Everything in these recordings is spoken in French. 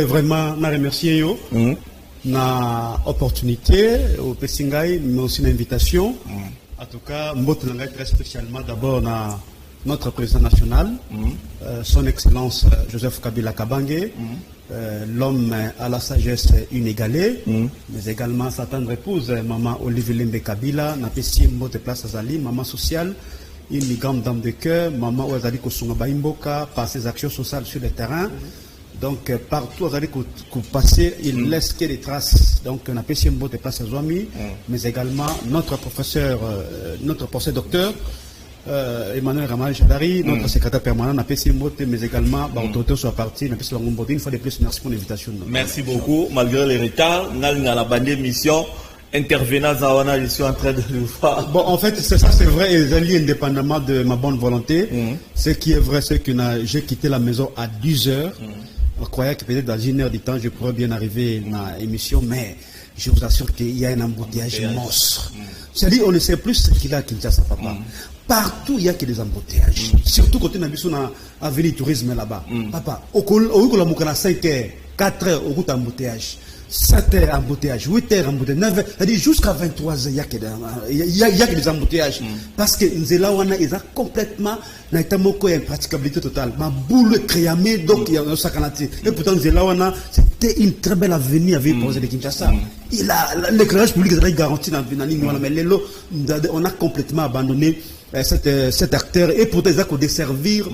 Vraiment, je remercie la opportunité au Pessingaï, mais aussi l'invitation. En tout cas, je très spécialement d'abord notre président national, son Excellence Joseph Kabila Kabange, l'homme à la sagesse inégalée, mais également sa tendre épouse, maman Olivier Lembe Kabila, n'a pas si mot de place à Zali, maman sociale, une grande dame de cœur, maman Ouazali Kosunga Baimboka, par ses actions sociales sur le terrain. Donc, partout où passer, il laisse que des traces. Donc, on a pu un mot de place à Zouami, mais également notre professeur docteur, Emmanuel Ramal Chadari, notre secrétaire permanent, on a pu un mot, mais également, l'autorité soit partie, on a pu un mot. Une fois de plus, merci pour l'invitation. Merci beaucoup. Malgré les retards, on a la bande mission. Intervenant Zawana, je suis en train de le voir. Bon, en fait, ça c'est vrai, indépendamment de ma bonne volonté. Ce qui est vrai, c'est que j'ai quitté la maison à 10 heures. Je croyais que peut-être dans une heure de temps, je pourrais bien arriver dans l'émission, mais je vous assure qu'il y a un embouteillage monstre. C'est-à-dire, on ne sait plus ce qu'il y a à Kinshasa, papa. Partout, il n'y a que des embouteillages. Surtout quand on a vu son avenue tourisme là-bas. Papa, au Koulamouka, 5 heures, 4 heures, au route embouteillage. 7 heures embouteillage, 8 heures embouteillage, 9 heures, c'est-à-dire jusqu'à 23 heures, il y a que des embouteillages. Parce que Nzelawana, ils ont complètement, n'a été moko impraticabilité totale. Ma boule créamée, donc il y a un sacanati. Et pourtant, Nzelawana, c'était une très belle avenue avec projet de Kinshasa. L'éclairage public est garanti dans la ligne, mais on a complètement abandonné cet acteur et pour des actes de desservir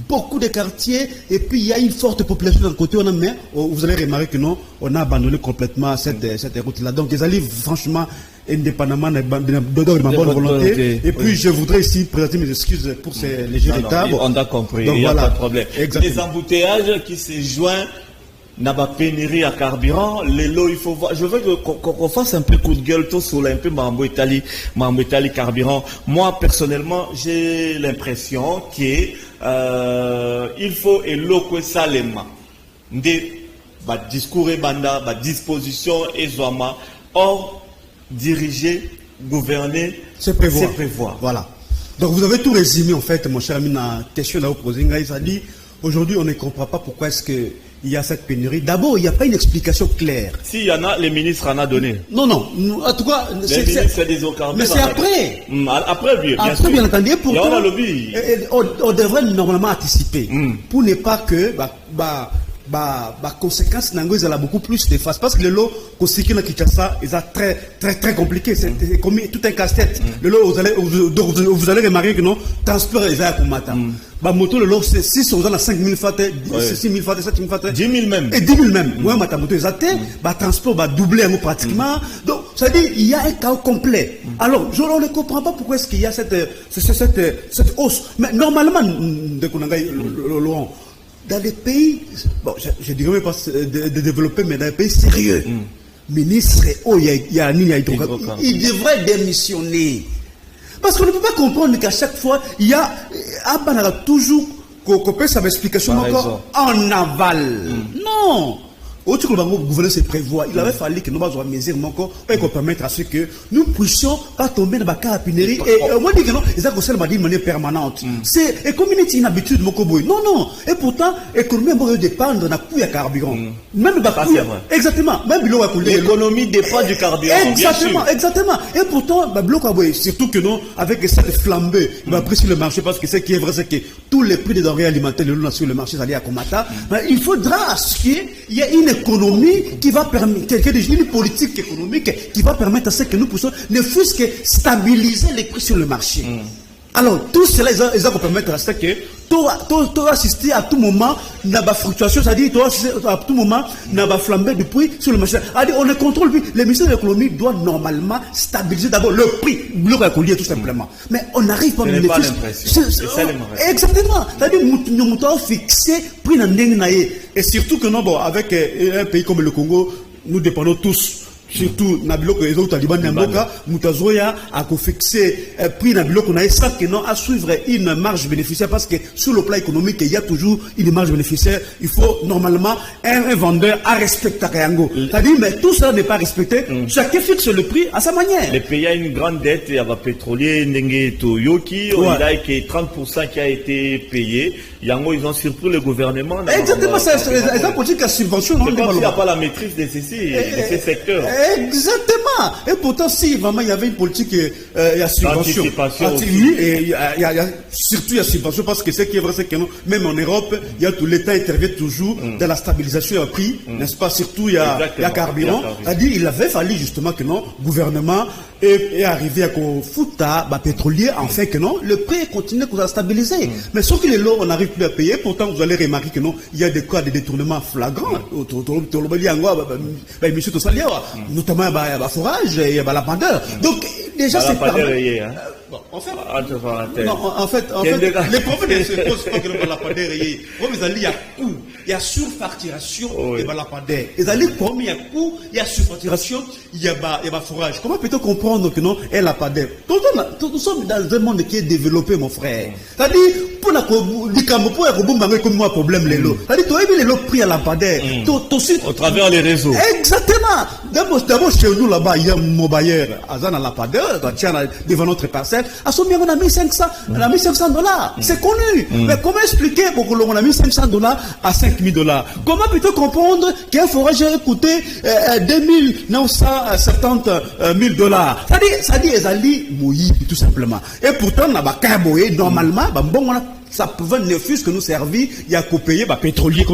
beaucoup de quartiers et puis il y a une forte population d'un côté mais vous allez remarquer que non on a abandonné complètement cette route là donc les alliés franchement indépendamment de ma bonne volonté et puis je voudrais ici présenter mes excuses pour ces légers retards. On a compris, donc, il n'y a voilà. pas de problème. Exactement. Les embouteillages qui se joignent n'a pas pénurie à carburant, les lots, il faut voir. Je veux qu'on fasse un peu coup de gueule tout sur un peu Mambo Italie carburant. Moi, personnellement, j'ai l'impression qu'il faut éloquer salema. Des discours et banda, disposition et zouama. Or, diriger, gouverner, c'est prévoir. Voilà. Donc, vous avez tout résumé, en fait, mon cher ami, la question là, posée. Il a dit, aujourd'hui, on ne comprend pas pourquoi est-ce que il y a cette pénurie. D'abord, il n'y a pas une explication claire. S'il y en a, les ministres en ont donné. Non. En tout cas, c'est des occasions. Mais c'est après. Après, bien après, sûr. Bien entendu. Pourtant, on devrait normalement anticiper. Pour ne pas que conséquences n'engagent à beaucoup plus de face. Parce que le lot, conséquent à Kinshasa, est très compliqué. C'est comme tout un casse-tête. Le lot, vous allez remarquer que non, transport est à Kumata. Moto, le lot, c'est 6 on a 5 000 fates, 6 000 fates, 7 000 fates. 10 000 même. Et 10 000 même. Ouais, ma moto est athée, transport va doubler pratiquement. Donc, ça veut dire, il y a un chaos complet. Alors, on ne comprend pas pourquoi est-ce qu'il y a cette hausse. Mais normalement, Laurent, dans les pays, bon, je dirais même pas de développer, mais dans les pays sérieux, ministre, il devrait démissionner. Parce qu'on ne peut pas comprendre qu'à chaque fois, il y a toujours qu'on peut sa explication encore en aval. Non. Au-dessus que le gouvernement se prévoit, il avait fallu que nous avons mesure encore pour permettre à ce que nous puissions pas tomber dans la carabinieri. Et moi, je dis que non, ils ont conseillé de manière permanente. C'est comme une habitude, non. Et pourtant, l'économie doit dépendre de la couille à carburant. Même exactement. Même l'économie dépend du carburant. Exactement. Et pourtant, surtout que non, avec cette flambée, il va apprécier le marché parce que ce qui est vrai, c'est que tous les prix des denrées alimentaires sur le marché, ça allait à Komata. Il faudra qu'il y ait une économie qui va permettre, une politique économique qui va permettre à ce que nous puissions ne fût-ce que stabiliser les prix sur le marché. Alors, tout cela, ils ont permettre à ce que tu assister à tout moment à la fluctuation, c'est-à-dire à tout moment à la flambée du prix sur le marché. On ne contrôle plus. Le ministère de l'économie doit normalement stabiliser d'abord le prix, le collier tout simplement. Mais on n'arrive pas à le exactement. C'est-à-dire nous devons fixer prix dans. Et surtout que non, avec un pays comme le Congo, nous dépendons tous surtout na biloko les autres talibans n'amboka mutazoya a fixé prix na biloko na ça que non à suivre une marge bénéficiaire parce que sur le plan économique il y a toujours une marge bénéficiaire. Il faut normalement un vendeur à respecter Kayango. C'est-à-dire mais tout ça n'est pas respecté. Chacun fixe le prix à sa manière. Les pays a une grande dette, il y a un pétrolier Ndenge Toyoki, on a que 30% qui a été payé. Ils ont surpris le gouvernement. Exactement, c'est la politique à subvention. Il n'y a pas la maîtrise de ces secteurs. Exactement. Et pourtant, si vraiment il y avait une politique, il y a subvention. Surtout il y a subvention parce que ce qui est vrai, c'est que même en Europe, il y a tout l'État intervient toujours dans la stabilisation du prix, n'est-ce pas? Surtout il y a carburant. C'est-à-dire il avait fallu justement que non, gouvernement est arrivé à foutre pétrolier, en fait que non, le prix continue à stabiliser. Mais sauf que les lots, on n'arrive plus à payer. Pourtant, vous allez remarquer que non, il y a des cas de détournement flagrants. Notamment le forage et la pandeur. Donc, déjà, c'est permis. En fait, les problèmes ne se posent pas que la pandeur est. Il y a surfacturation et la pandeur. Il y a coût, il y a surfacturation, il y a forage. Comment peut-on comprendre que non, elle a pandeur? Nous sommes dans un monde qui est développé, mon frère. C'est-à-dire, pour comme moi problème les lots. C'est-à-dire, tu as vu les lots pris à la pandeur. Au travers les réseaux. Exactement. D'abord, chez nous là-bas, il y a mon bailleur, Azan à la pandeur, devant notre parcelle. À son on a mis 500, on a mis $500. C'est connu. Mais comment expliquer pourquoi on a mis $500 à $5,000? Comment peut-on comprendre qu'un forage a coûté $2,970,000? C'est-à-dire, ils allaient mouiller tout simplement. Et pourtant, on a normalement, ça pouvait ne fût que nous servir, il y a qu'à payer pétrolier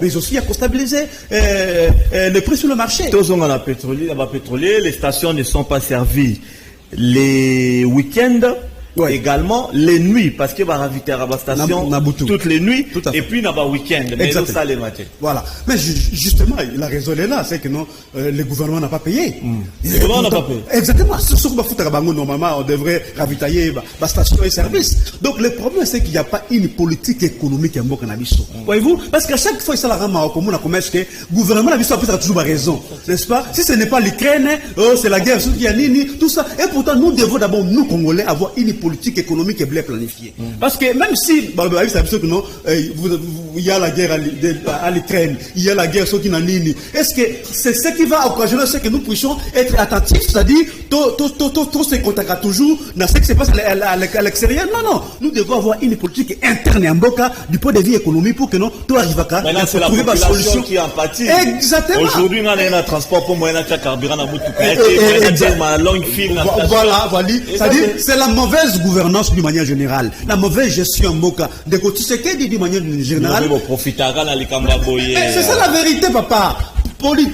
mais aussi il y a qu'à stabiliser le prix sur le marché. Tous on a la pétrolier, les stations ne sont pas servies les week-ends. Également les nuits, parce que va raviter à la station toutes les nuits, et puis il y a un week-end, mais ça les matins. Voilà. Mais justement, la raison est là, c'est que non, le gouvernement n'a pas payé. Le gouvernement n'a pas payé. Exactement. Normalement, on devrait ravitailler la station et service. Donc le problème, c'est qu'il n'y a pas une politique économique en Bokanabiso. Voyez-vous? Parce qu'à chaque fois, ça la rame au commun, comme est-ce que le gouvernement a toujours raison. N'est-ce pas? Si ce n'est pas l'Ukraine, c'est la guerre, il y a Nini, tout ça. Et pourtant, nous devons d'abord, nous, Congolais, avoir une politique économique est bien planifiée. Parce que même si, il y a la guerre à l'Ukraine, il y a la guerre sur Kinanini, est-ce que c'est ce qui va occasionner ce que nous puissions être attentifs, c'est-à-dire, tout se contactera toujours dans ce qui se passe à l'extérieur? Non. Nous devons avoir une politique interne en Boka du point de vue économique pour que nous, tout arrive à maintenant, c'est la population qui en pâtit. Exactement. Aujourd'hui, on a un transport pour moyen de carburant à longue file. Voilà. C'est-à-dire, c'est la mauvaise gouvernance d'une manière générale, la mauvaise gestion en Boka, de côté ce qu'est dit d'une manière générale. C'est ça la vérité, papa.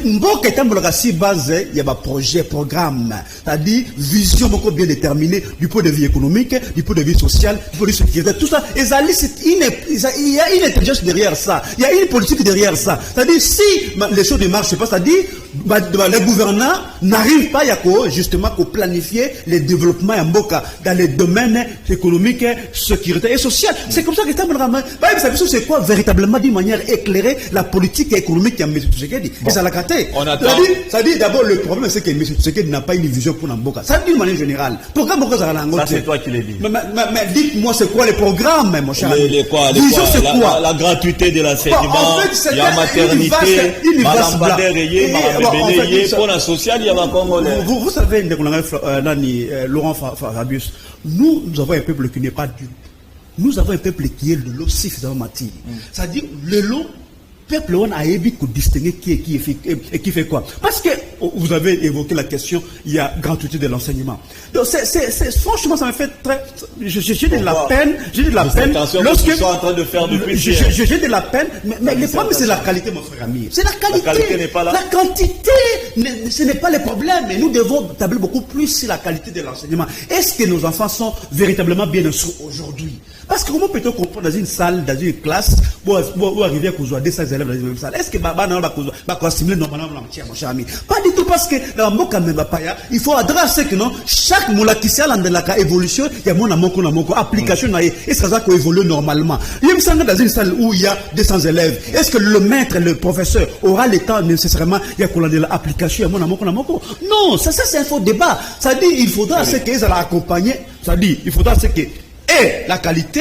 Mboka est si basé, il y a un projet, programme, c'est-à-dire vision beaucoup bien déterminée du point de vue économique, du point de vue social, du point de vue sécuritaire, tout ça. Il y a une intelligence derrière ça, il y a une politique derrière ça. C'est-à-dire si les choses ne marchent pas, c'est-à-dire les gouvernants n'arrivent pas justement à planifier le développement en Mboka dans les domaines économiques, sécuritaires et sociaux. C'est comme ça que c'est quoi véritablement d'une manière éclairée la politique économique qui a mis ce dit. Ça l'a gâté. Ça dit d'abord le problème c'est que M. Tshisekedi n'a pas une vision pour Namboka. Ça dit d'une manière générale. Programme ça c'est toi qui l'as dit. Mais dites-moi c'est quoi les programmes, mon cher ami? Vision c'est quoi? La gratuité de l'enseignement, la maternité, Madame Bader pour la sociale, il y a un Congolais. Vous savez, Laurent Fabius, nous avons un peuple qui n'est pas dupe. Nous avons un peuple qui est le lot suffisamment mature. C'est-à-dire le lot peuple on a évi que distinguer qui fait quoi. Parce que vous avez évoqué la question, il y a gratuité de l'enseignement. Donc franchement ça me fait très j'ai de la peine, lorsque ils sont en train de faire depuis j'ai de la peine, mais le problème c'est la qualité, mon frère ami. C'est la qualité. La qualité n'est pas là. La quantité ce n'est pas le problème, mais nous devons tabler beaucoup plus sur la qualité de l'enseignement. Est-ce que nos enfants sont véritablement bien instruits aujourd'hui? Parce que comment peut-on comprendre dans une salle, dans une classe, où arriver à causer 200 élèves dans une même salle? Est-ce que va assimiler normalement mon cher ami? Pas du tout, parce que dans le Mboka Mbapaya, il faut adresser que non, chaque moula qui s'est dans la évolution, il y a mon application, est-ce que ça peut évoluer normalement? Il me semble dans une salle où il y a 200 élèves, est-ce que le maître, le professeur aura le temps nécessairement, il y a qu'on a de l'application? application à mon amour. Non, ça c'est un faux débat. Ça dit il faudra ce qu'ils allaient accompagner. Ça dit il faudra ce que et la qualité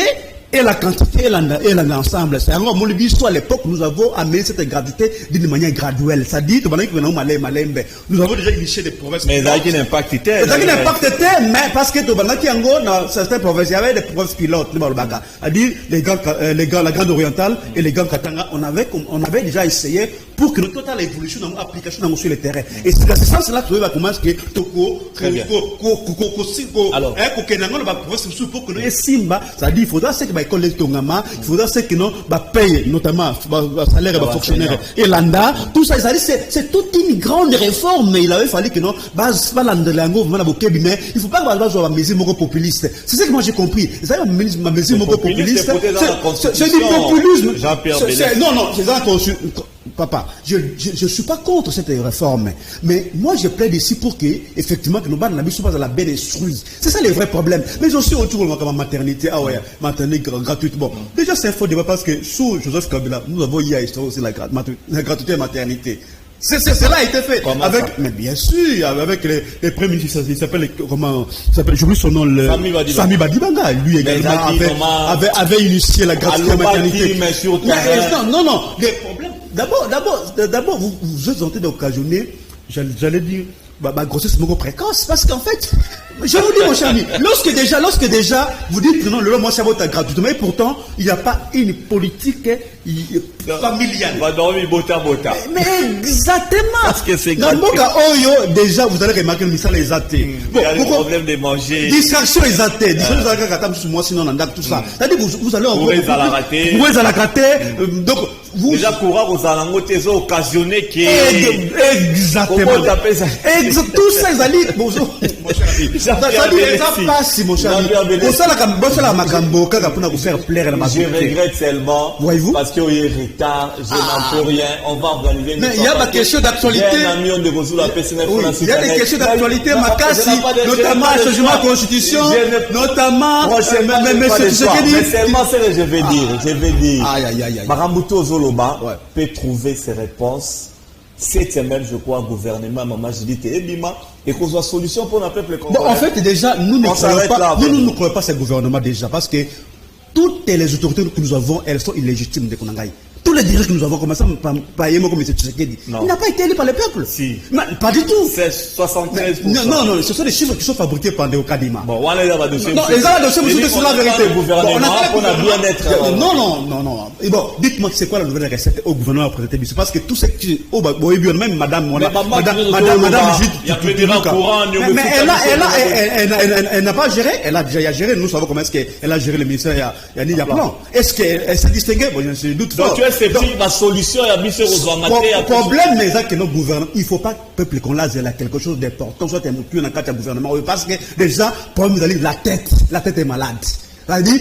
et la quantité et l'ensemble. C'est encore mon histoire à l'époque nous avons amené cette gratuité d'une manière graduelle. Ça dit nous avons déjà initié des provinces. Mais ça a un impact mais parce que dans certaines provinces il y avait des provinces pilotes. C'est-à-dire la Grande Orientale et les Grands Katanga, on avait déjà essayé pour que notre totale évolution dans l'application sur le terrain. Et c'est dans ce sens-là que nous avons commencé que pour que nous Simba, ça dit il faudra ce que l'école de Tongama, il faudra ce que nous paye notamment salaire et fonctionnaire et l'anda, tout ça, c'est toute une grande réforme, mais il avait fallu que nous base pas l'andelango vraiment mais il faut pas avoir une mesure moko populiste. C'est ce que moi j'ai compris. C'est ma mesure moko populiste. C'est du populisme. Non, c'est ça qu'on papa, je ne suis pas contre cette réforme, mais moi je plaide ici pour que, effectivement, que nos bandes ne soient pas à la belle instruise. C'est ça le vrai problème. Mais aussi autour de la maternité, maternité gratuite. Bon, déjà c'est un faux débat parce que sous Joseph Kabila, nous avons hier aussi la gratuité et maternité. Cela a été fait avec, mais bien sûr, avec les premiers ministres, il s'appelle, comment, j'oublie son nom, Sami Badibanga, lui également avait initié la gratuité et maternité. Non, les problèmes. D'abord, vous êtes en train d'occasionner, j'allais dire, grossesse précoce, parce qu'en fait, je vous dis, mon cher ami, lorsque déjà, vous dites que non, le moi, ça va être gratuit, mais pourtant, il n'y a pas une politique familiale. Mais exactement. Parce que c'est gratuit. Déjà, vous allez remarquer le message les athées. Il y a des problèmes de manger. Distraction les athées. Sinon, on a tout ça. C'est-à-dire, vous allez en vous à la rater. Donc, vous. Déjà, courant aux alangotes, occasionné qui exactement. Comment t'appelles ça? Tout ça, ils allaient. Bonjour. Mon cher ami. Ça passe, mon cher ami. Je regrette seulement. Voyez-vous? Parce qu'il y a retard, je n'en peux rien. On va organiser une. Mais il y a ma question d'actualité. Il y a des questions d'actualité, Makassi, notamment le changement de constitution, notamment. Mais seulement ce que je vais dire. Marambuto Zoloba peut trouver ses réponses. Cette semaine, je crois, gouvernement, maman, je dis, et qu'on soit solution pour notre peuple congolais. En fait, déjà, nous ne croyons pas ce gouvernement déjà, parce que toutes les autorités que nous avons, elles sont illégitimes de Konangaï. Tous les dirigeants que nous avons commencé par Yemo comme M. Tshisekedi, il n'a pas été élu par le peuple. Si. Mais, pas du tout. C'est 73%. Non, ce sont des chiffres qui sont fabriqués par des Okadima. Bon, on est là dessus. Non, les gens là-dessus, c'est la vérité. On a bien être. Non. Et bon, dites-moi, c'est quoi la nouvelle recette au gouvernement présenté? C'est parce que tout ce qui. Même madame, mais elle n'a pas géré. Elle a déjà géré. Nous savons comment est-ce qu'elle a géré le ministère. Il y a plan. Est-ce qu'elle s'est distinguée? Bon, je doute fort. C'est la solution Le problème, mais c'est que nos gouvernements, il ne faut pas que le peuple qu'on a quelque chose d'important, soit un mouton dans le gouvernement, parce que déjà, problème, la tête est malade. C'est-à-dire,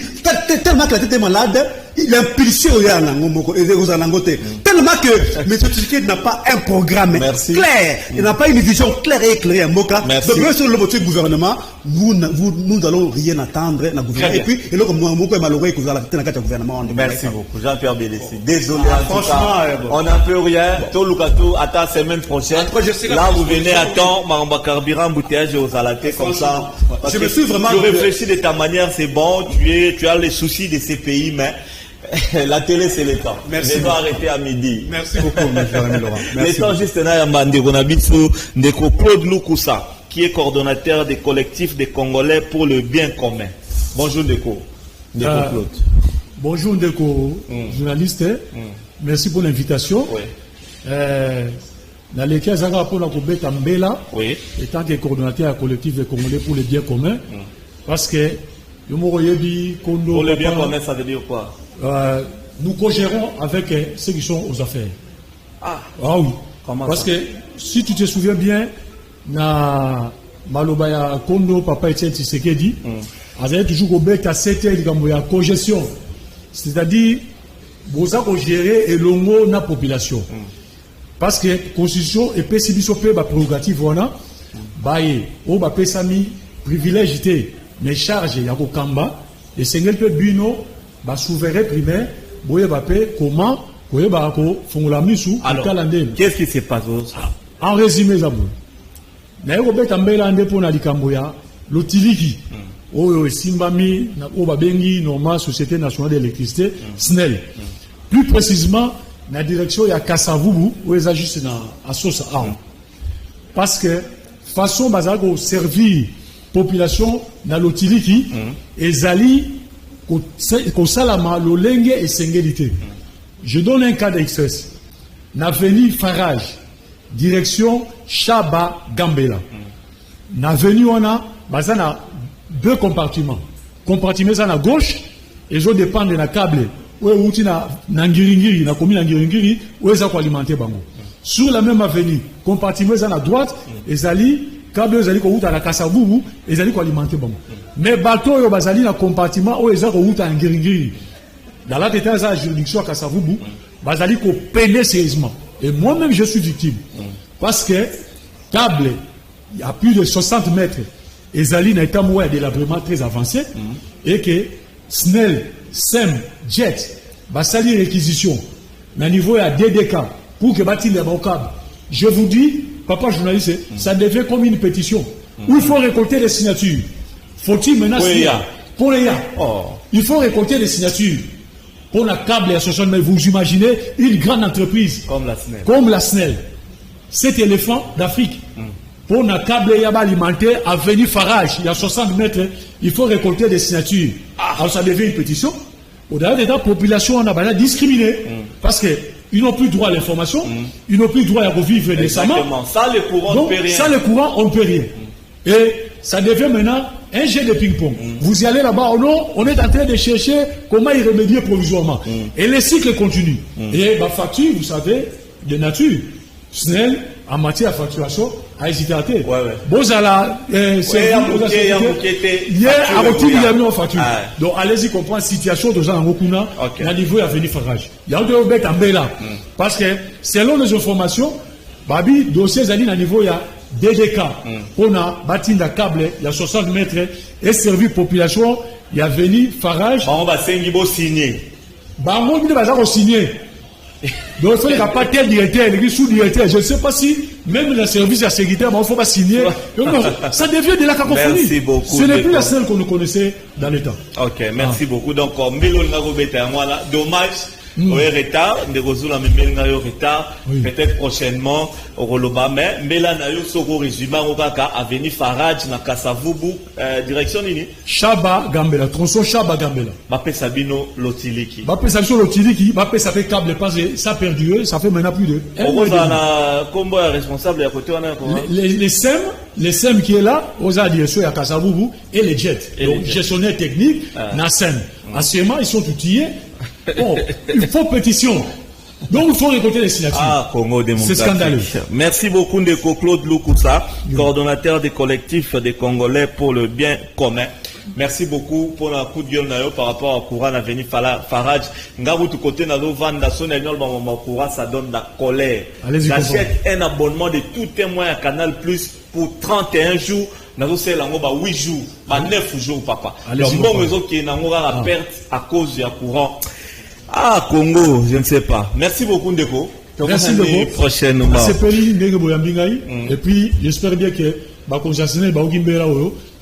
tellement que la tête est malade, il est impulsé tellement que M. Tshisekedi n'a pas un programme clair, il n'a pas une vision claire et éclairée. Donc, sur le gouvernement, nous allons rien attendre dans le gouvernement. Et puis, merci beaucoup, Jean-Pierre Bélissi. Désolé, franchement, on n'a peu rien. Tolukatou, à ta semaine prochaine. Là, vous venez à temps, Maramba Carburant, embouteillage aux alatés, comme ça. Je me suis vraiment. Tu réfléchis de ta manière, c'est bon, tu as les soucis de ces pays, mais. La télé, c'est le temps. Merci. Je dois arrêter à midi. Merci beaucoup, M. Laurent. Le temps, juste là, on habite sur Claude Loukoussa, qui est coordonnateur des collectifs des Congolais pour le bien commun. Bonjour, Ndeko. Claude. Bonjour, Ndeko, journaliste. Merci pour l'invitation. Oui. Dans les cas pour la Koubet Mbela, oui. Étant que coordonnateur collectif des Congolais pour le bien commun, parce que pour le bien commun, ça veut dire quoi? Nous co-gérons avec ceux qui sont aux affaires. Ah oui. Comment parce ça? Que si tu te souviens bien, na Malobaya Kondo, Papa Etienne Tshisekedi, avait toujours au bec à 7 heures de co-gestion. C'est-à-dire, vous avez géré et l'ongo na population. Parce que la constitution est pessimiste la prérogative, on a, privilège, mais charge, il y a Kamba, et c'est un peu bino. Souverain primaire, comment alors, qu'est-ce qui se passe? En résumé, Zabou. Naïrobet Ambela ande pour Nalikamboya, l'Otiliki. Oyo Simbami, Obabengi, Norma, Société Nationale d'Électricité, SNEL. Plus précisément, la direction ya Kasavubu, où ils agissent à Sosa Arm. Parce que, façon bazago servir population na l'Otiliki, et Zali, ko salama, l'Olenge et Sengelité. Je donne un cas d'express. N'avenue Farage, direction Chaba Gambela. N'avenue on a, bazana, 2 compartiments. Compartiment à gauche, et je dépend de la câble. Où est na Nangiringiri, na commune Nangiringiri, où est-ce qu'on alimente bango. Sur la même avenue, compartiment à la droite, et zali, câble zali ko à la Kasavubu, et zali ko alimente bango. Mais bateau yo bazali na compartiment où est-ce qu'on à Nangiringiri. Dans la détail de la juridiction à Kasavubu, bazali ko peine sérieusement. Et moi-même je suis victime. Parce que câble, il y a plus de 60 mètres. Et Zali n'a été moué à délabrement très avancé. Et que SNEL, SEM, JET, basali réquisition, na niveau à DDK, pour que bâtir les bons câbles. Je vous dis, papa journaliste, ça devient comme une pétition. Où il faut récolter les signatures. Faut-il maintenant signer pour les il faut récolter les signatures. Pour la câble et la 60 mètres, vous imaginez une grande entreprise. Comme la SNEL. Cet éléphant d'Afrique. Pour la câble et alimentaire, à venir Farage, il y a 60 mètres, il faut récolter des signatures. Alors ça devient une pétition. Au-delà de la population, on a discriminé. Parce qu'ils n'ont plus droit à l'information, ils n'ont plus droit à revivre décemment. Ça, le courant, on ne peut rien. Ça, le courant, on ne peut rien. Et ça devient maintenant un jeu de ping-pong. Vous y allez là-bas, on est en train de chercher comment y remédier provisoirement. Et le cycle continue. Et ma facture, vous savez, de nature, SNEL, en matière de facturation, a hésité à terre. Bon, à la hier, à retirer la facture. Donc, allez-y comprendre la situation de Jean Ngokuna, à niveau à venir Farage. Il y a un peu de Ambela. Parce que, selon les informations, Babi, dossier Zali, à niveau, il y a DDK. On a bâti un câble, il y a 60 mètres, et servi population, il y a venu Farage. On va signer. On va signer. Donc, il n'y a pas tel directeur, il y a sous-directeur. Je ne sais pas si, même le service de sécurité, il ne faut pas signer. Ça devient de la cacophonie. Merci beaucoup. Ce n'est plus la seule qu'on nous connaissait dans le temps. Ok, merci beaucoup. Donc, dommage. Au retard, retard. Peut-être prochainement au Roloba, mais là, on résumé à venir Farage, na Kasavubu, direction nini? Chaba Gambela, tronçon Chaba Gambela. Bape Sabino Lotiliki. Bape Sabino Lotiliki, Bape ça fait câble parce que ça a perdu, ça fait maintenant plus de. Comment est responsable à côté? Les SEM qui est là, aux directions à Kasavubu et les JET. Donc, gestionnaire technique, Nassem. Actuellement, ils sont outillés. Bon, il faut pétition. Donc il faut récolter les signatures. Congo démocratique. C'est scandaleux. Merci beaucoup Ndeko Claude Loukoussa, coordonnateur des collectifs des Congolais pour le bien commun. Merci beaucoup pour la coup de gueule par rapport au courant à venir Farage. Ngabou tout côté na vanda son courant, ça donne la colère. J'achète un abonnement de tout témoin à Canal Plus pour 31 jours. Nous avons 8 jours, 9 jours, papa. Donc, bon réseau qui est dans la perte à cause du courant. Congo, je ne sais pas. Merci beaucoup, Ndeko. Merci beaucoup. Prochainement. Et puis, j'espère bien que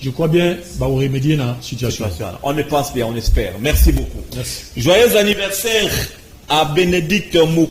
je crois bien remédier dans la situation. On ne pense bien, on espère. Merci beaucoup. Merci. Joyeux anniversaire à Bénédicte Mou.